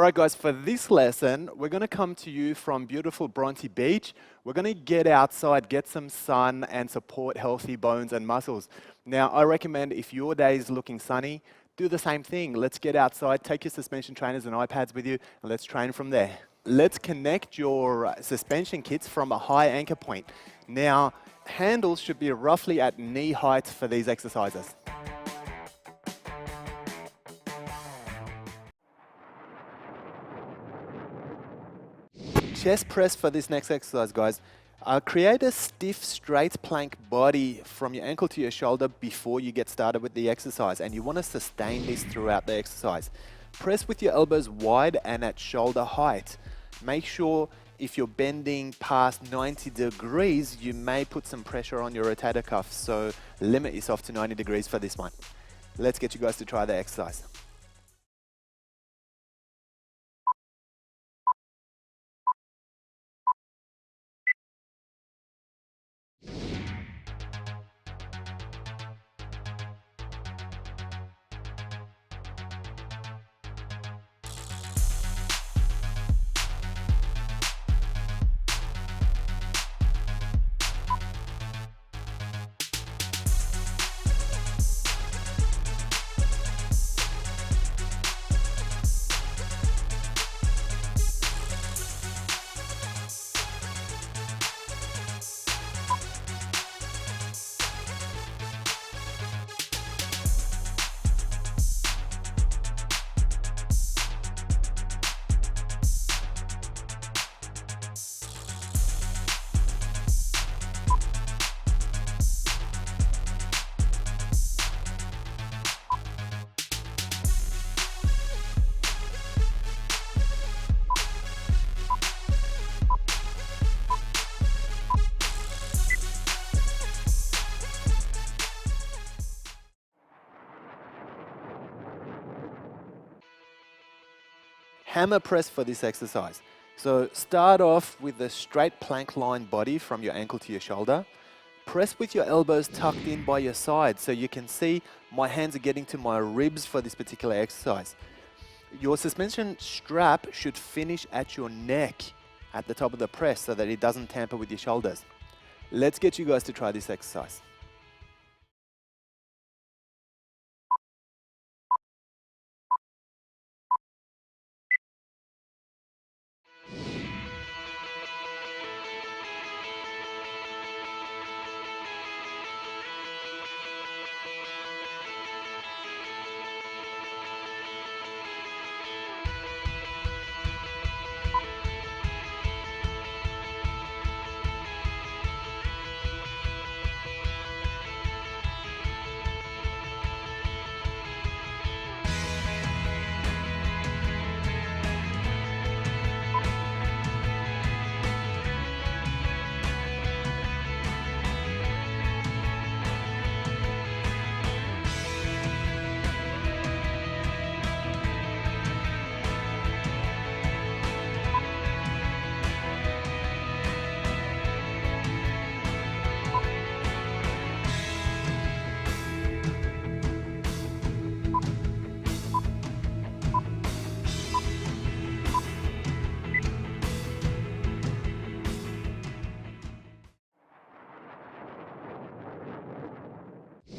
right, guys, for this lesson, we're going to come to you from beautiful Bronte Beach. We're going to get outside, get some sun, and support healthy bones and muscles. Now, I recommend if your day is looking sunny, do the same thing. Let's get outside, take your suspension trainers and iPads with you, and let's train from there. Let's connect your suspension kits from a high anchor point. Now, handles should be roughly at knee height for these exercises. Chest press for this next exercise, guys. Create a stiff, straight plank body from your ankle to your shoulder before you get started with the exercise, and you want to sustain this throughout the exercise. Press with your elbows wide and at shoulder height. Make sure if you're bending past 90 degrees, you may put some pressure on your rotator cuff, so limit yourself to 90 degrees for this one. Let's get you guys to try the exercise. Hammer press for this exercise. So start off with a straight plank line body from your ankle to your shoulder. Press with your elbows tucked in by your side, so you can see my hands are getting to my ribs for this particular exercise. Your suspension strap should finish at your neck at the top of the press so that it doesn't tamper with your shoulders. Let's get you guys to try this exercise.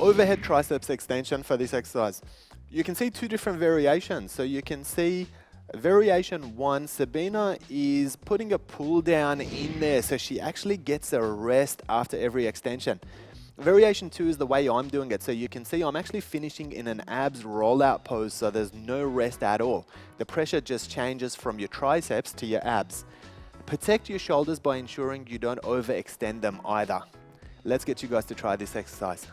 Overhead triceps extension for this exercise. You can see two different variations. So you can see variation 1, Sabina is putting a pull down in there, so she actually gets a rest after every extension. Variation 2 is the way I'm doing it. So you can see I'm actually finishing in an abs rollout pose, so there's no rest at all. The pressure just changes from your triceps to your abs. Protect your shoulders by ensuring you don't overextend them either. Let's get you guys to try this exercise.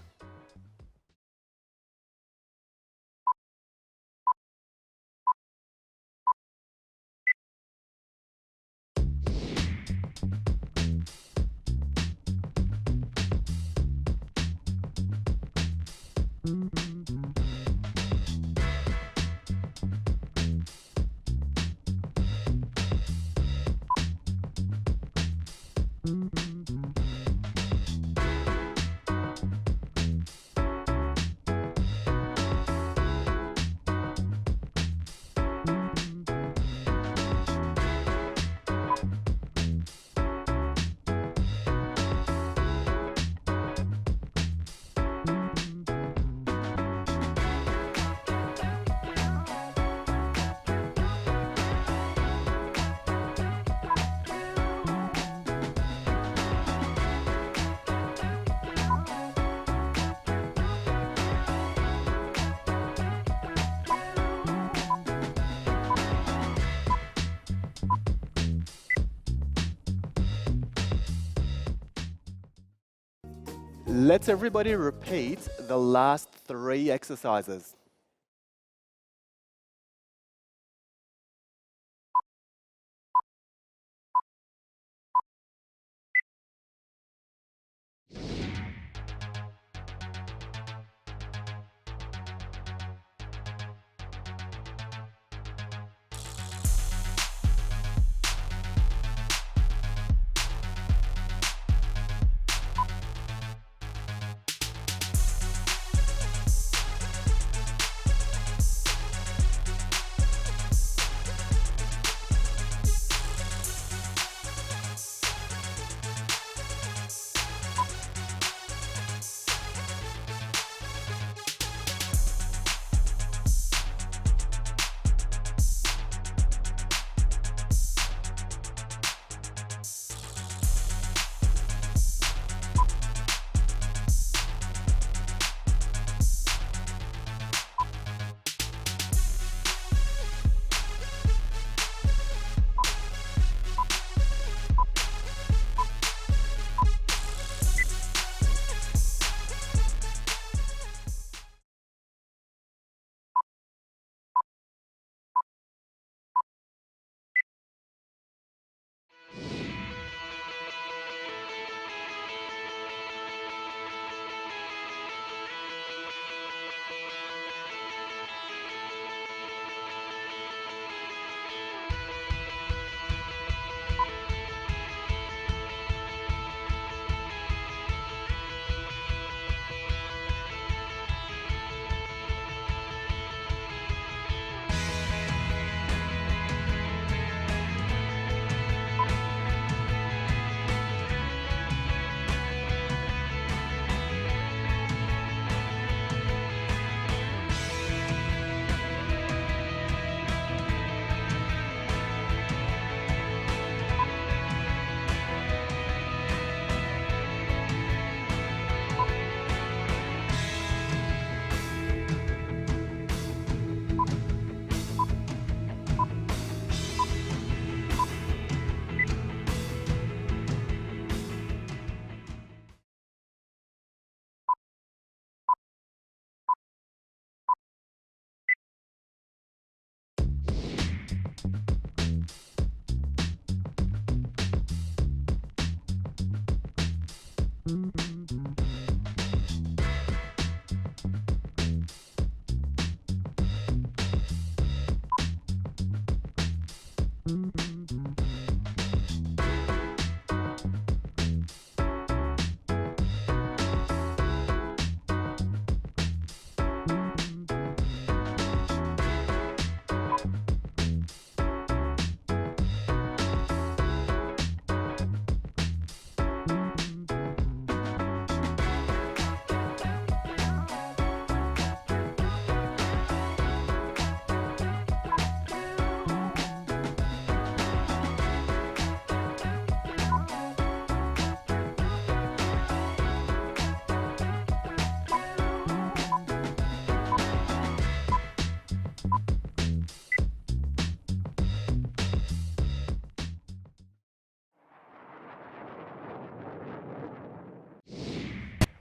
Let's everybody repeat the last 3 exercises.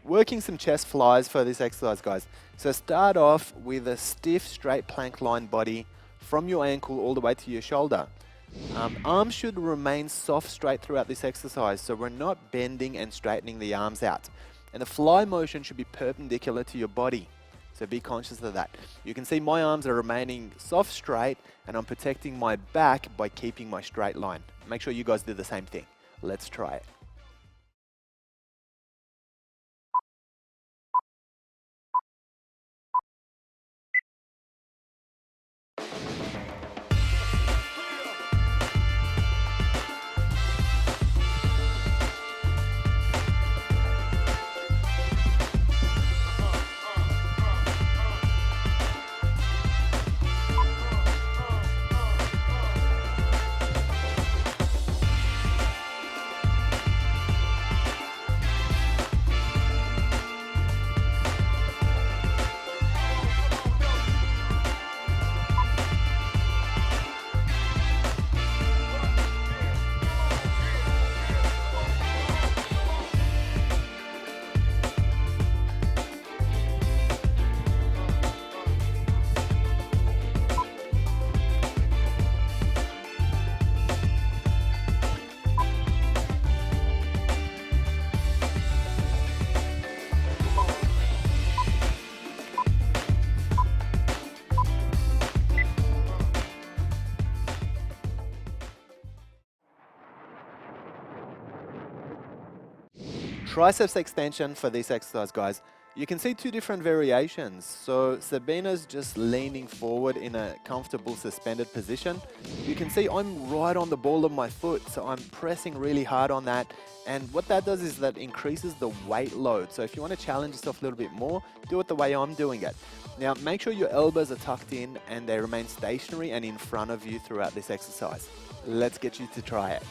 Working some chest flies for this exercise, guys. So start off with a stiff, straight plank line body from your ankle all the way to your shoulder. Arms should remain soft, straight throughout this exercise, so we're not bending and straightening the arms out. And the fly motion should be perpendicular to your body, so be conscious of that. You can see my arms are remaining soft, straight, and I'm protecting my back by keeping my straight line. Make sure you guys do the same thing. Let's try it. Triceps extension for this exercise, guys. You can see two different variations. So Sabina's just leaning forward in a comfortable suspended position. You can see I'm right on the ball of my foot, so I'm pressing really hard on that. And what that does is that increases the weight load. So if you want to challenge yourself a little bit more, do it the way I'm doing it. Now, make sure your elbows are tucked in and they remain stationary and in front of you throughout this exercise. Let's get you to try it.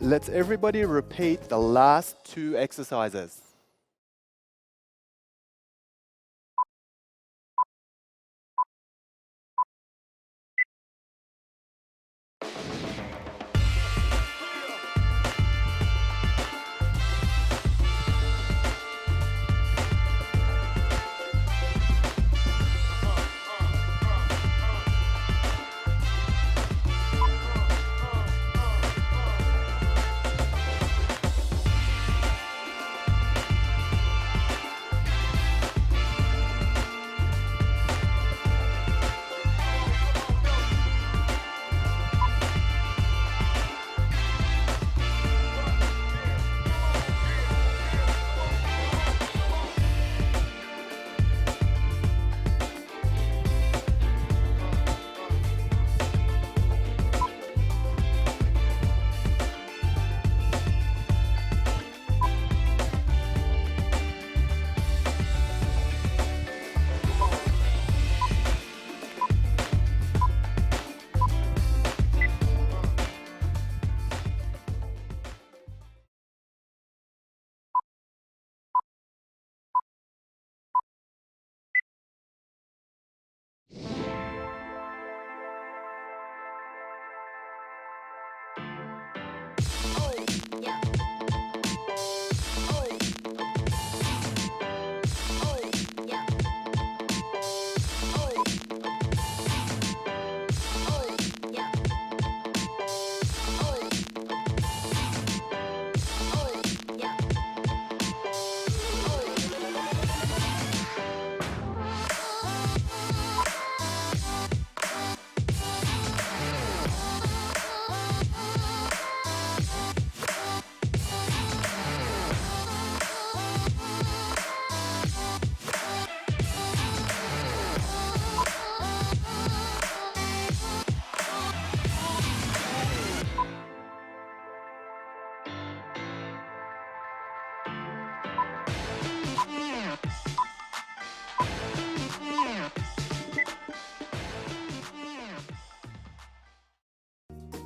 Let's everybody repeat the last two exercises.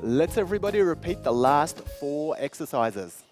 Let's everybody repeat the last four exercises.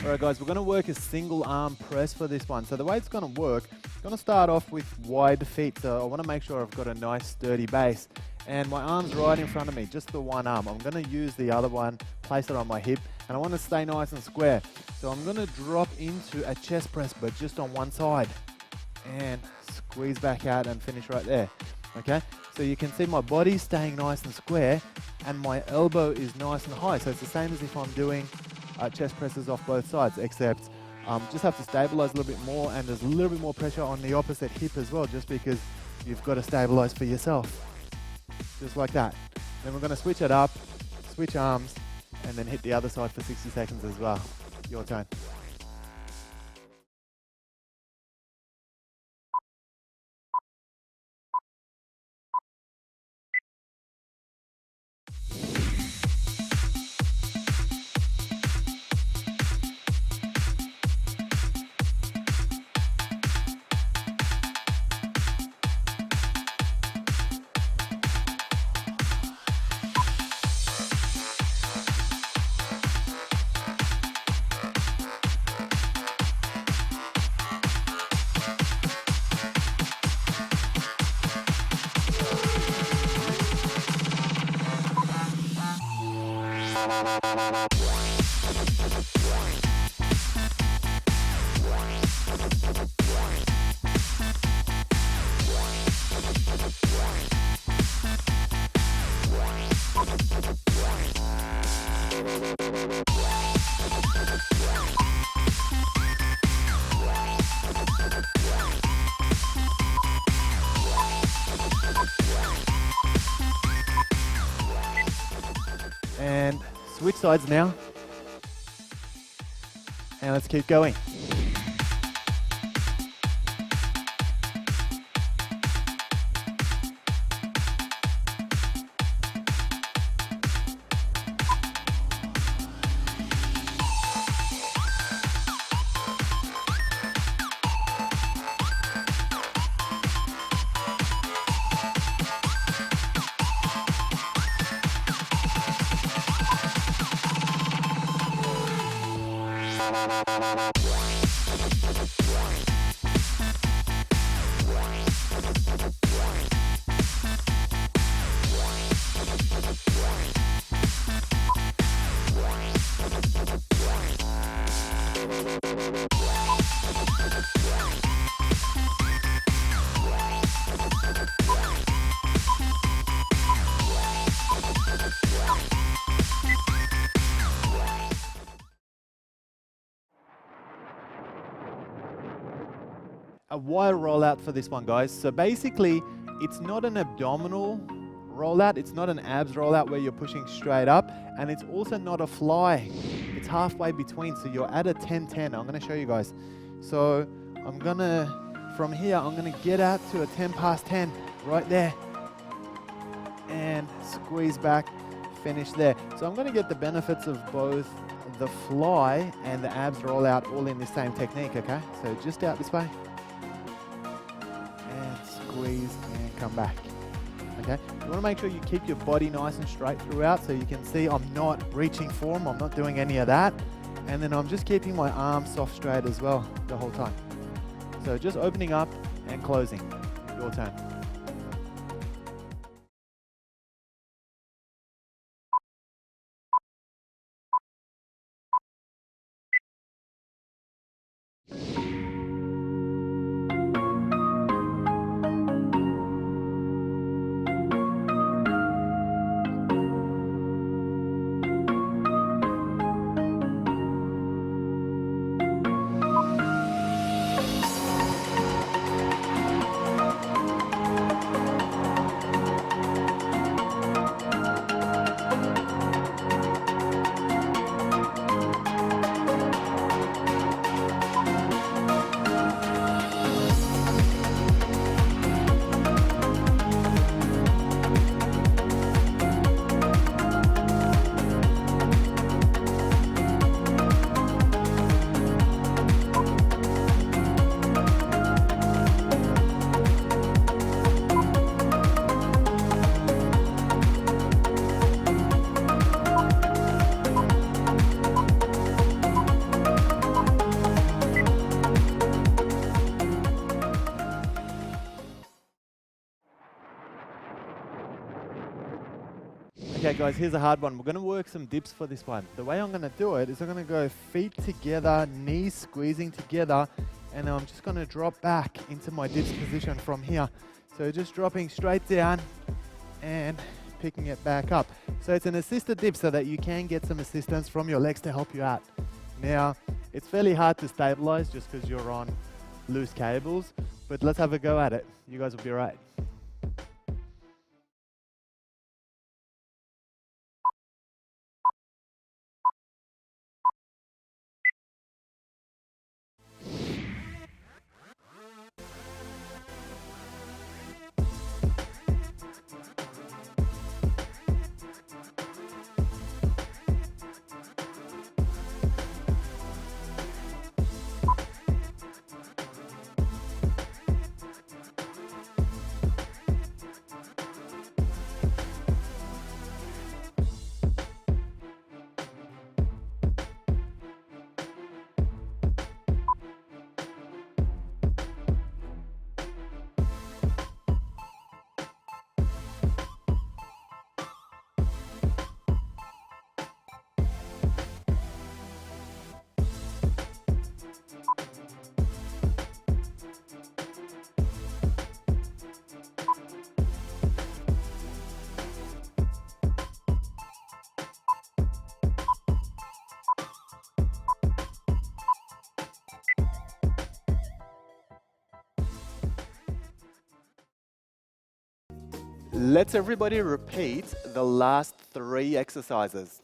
All right, guys, we're going to work a single arm press for this one. So the way it's going to work, I'm going to start off with wide feet. So I want to make sure I've got a nice sturdy base. And my arm's right in front of me, just the one arm. I'm going to use the other one, place it on my hip, and I want to stay nice and square. So I'm going to drop into a chest press, but just on one side. And squeeze back out and finish right there. Okay, so you can see my body staying nice and square, and my elbow is nice and high. So it's the same as if I'm doing chest presses off both sides, except just have to stabilize a little bit more, and there's a little bit more pressure on the opposite hip as well, just because you've got to stabilize for yourself. Just like that. Then we're going to switch it up, switch arms, and then hit the other side for 60 seconds as well. Your turn. And switch sides now. And let's keep going. A wide rollout for this one, guys. So basically, it's not an abdominal rollout, it's not an abs rollout where you're pushing straight up, and it's also not a fly. It's halfway between, so you're at a 10-10. I'm gonna show you guys. So from here, I'm gonna get out to a 10 past 10, right there. And squeeze back, finish there. So I'm gonna get the benefits of both the fly and the abs rollout all in the same technique, okay? So just out this way. Squeeze and come back. Okay, you want to make sure you keep your body nice and straight throughout, so you can see I'm not reaching for them, I'm not doing any of that, and then I'm just keeping my arms soft straight as well the whole time. So just opening up and closing. Your turn. Okay guys, here's a hard one. We're going to work some dips for this one. The way I'm going to do it is I'm going to go feet together, knees squeezing together, and then I'm just going to drop back into my dips position from here. So just dropping straight down and picking it back up. So it's an assisted dip so that you can get some assistance from your legs to help you out. Now, it's fairly hard to stabilize just because you're on loose cables, but let's have a go at it. You guys will be right. Let's everybody repeat the last 3 exercises.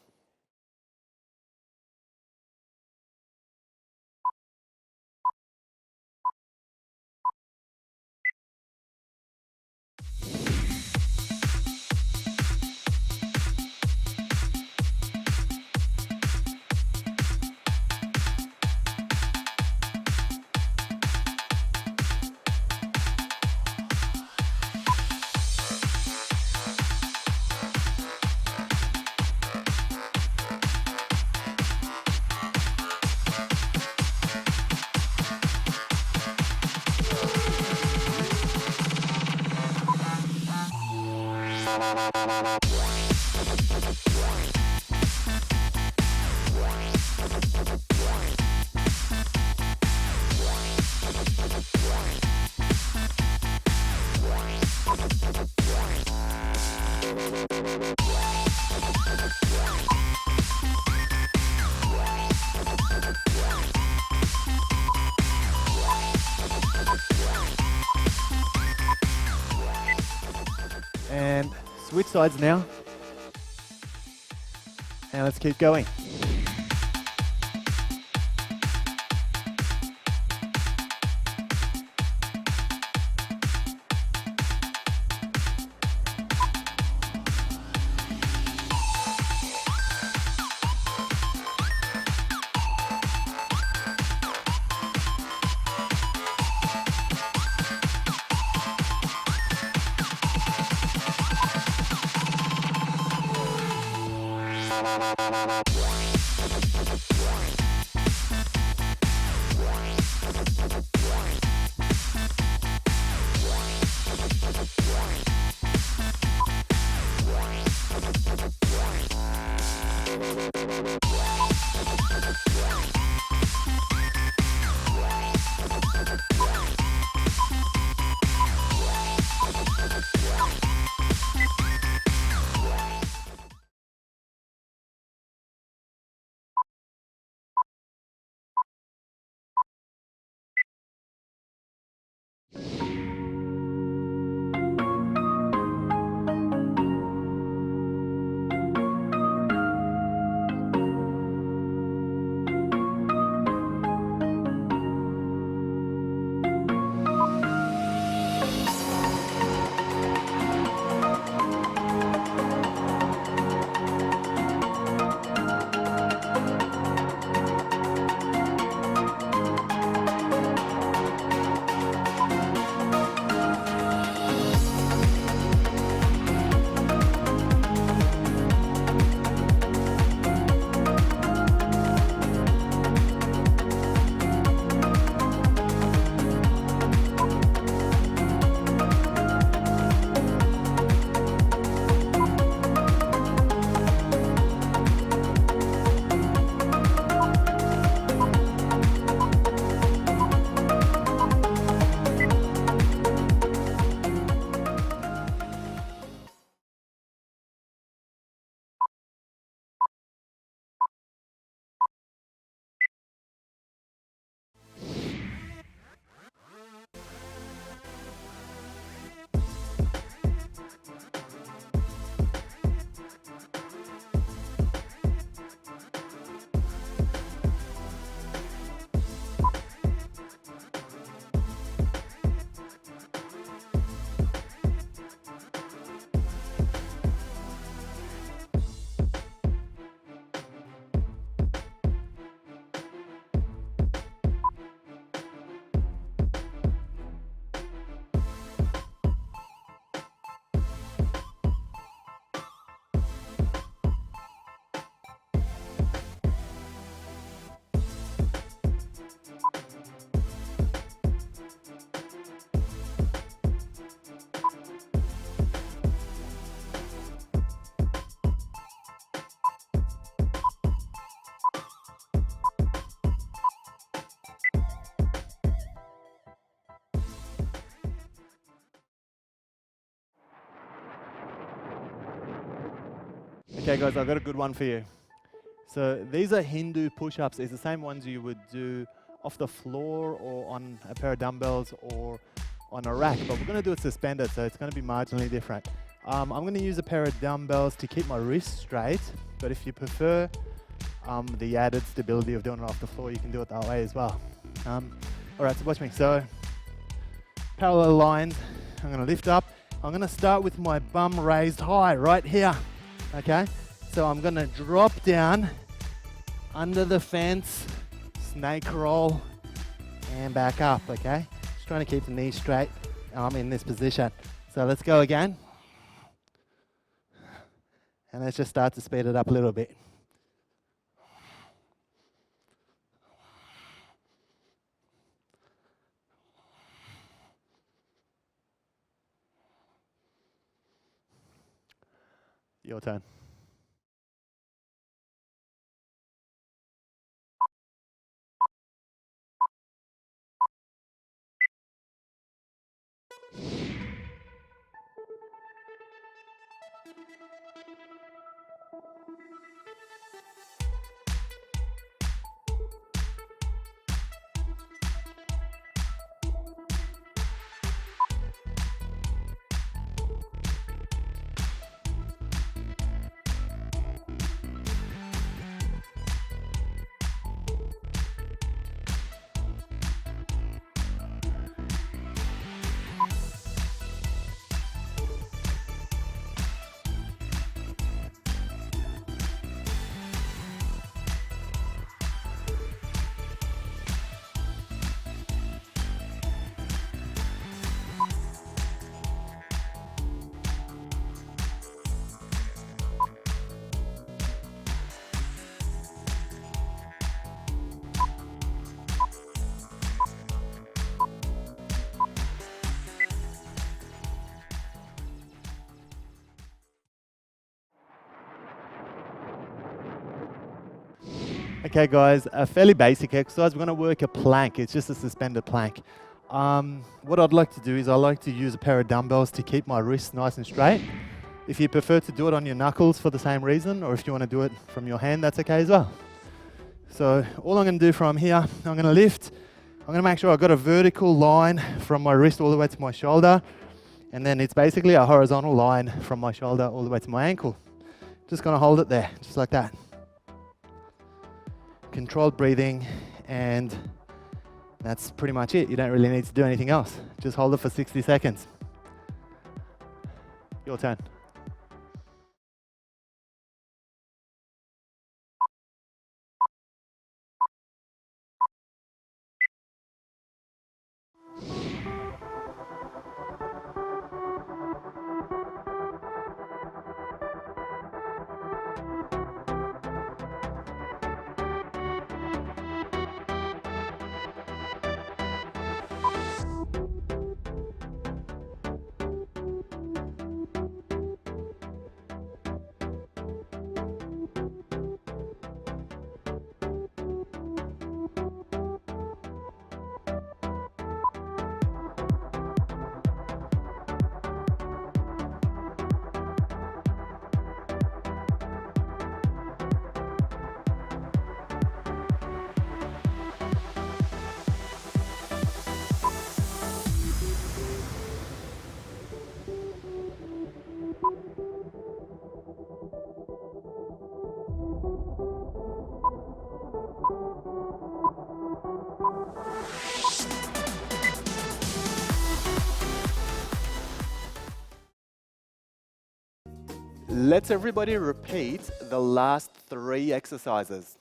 And switch sides now. And let's keep going. Okay guys, I've got a good one for you. So these are Hindu push-ups. It's the same ones you would do off the floor or on a pair of dumbbells or on a rack, but we're going to do it suspended, so it's going to be marginally different. I'm going to use a pair of dumbbells to keep my wrist straight, but if you prefer the added stability of doing it off the floor, you can do it that way as well. All right, so watch me. So parallel lines, I'm going to lift up. I'm going to start with my bum raised high right here, okay? So I'm going to drop down under the fence, snake roll, and back up, okay? Just trying to keep the knees straight in this position. So let's go again. And let's just start to speed it up a little bit. Your turn. Okay guys, a fairly basic exercise. We're going to work a plank. It's just a suspended plank. What I'd like to do is I like to use a pair of dumbbells to keep my wrists nice and straight. If you prefer to do it on your knuckles for the same reason, or if you want to do it from your hand, that's okay as well. So all I'm going to do from here, I'm going to lift. I'm going to make sure I've got a vertical line from my wrist all the way to my shoulder. And then it's basically a horizontal line from my shoulder all the way to my ankle. Just going to hold it there, just like that. Controlled breathing, and that's pretty much it. You don't really need to do anything else. Just hold it for 60 seconds. Your turn. Let's everybody repeat the last 3 exercises.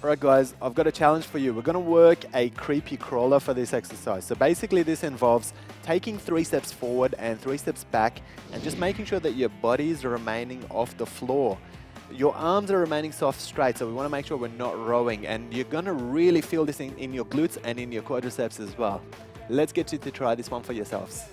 Alright guys, I've got a challenge for you. We're going to work a creepy crawler for this exercise. So basically this involves taking 3 steps forward and 3 steps back and just making sure that your body is remaining off the floor. Your arms are remaining soft straight, so we want to make sure we're not rowing, and you're going to really feel this in your glutes and in your quadriceps as well. Let's get you to try this one for yourselves.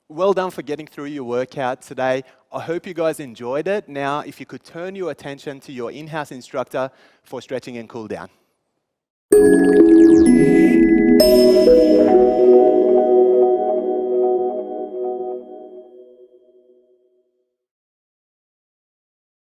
Well done for getting through your workout today. I hope you guys enjoyed it. Now, if you could turn your attention to your in-house instructor for stretching and cool down.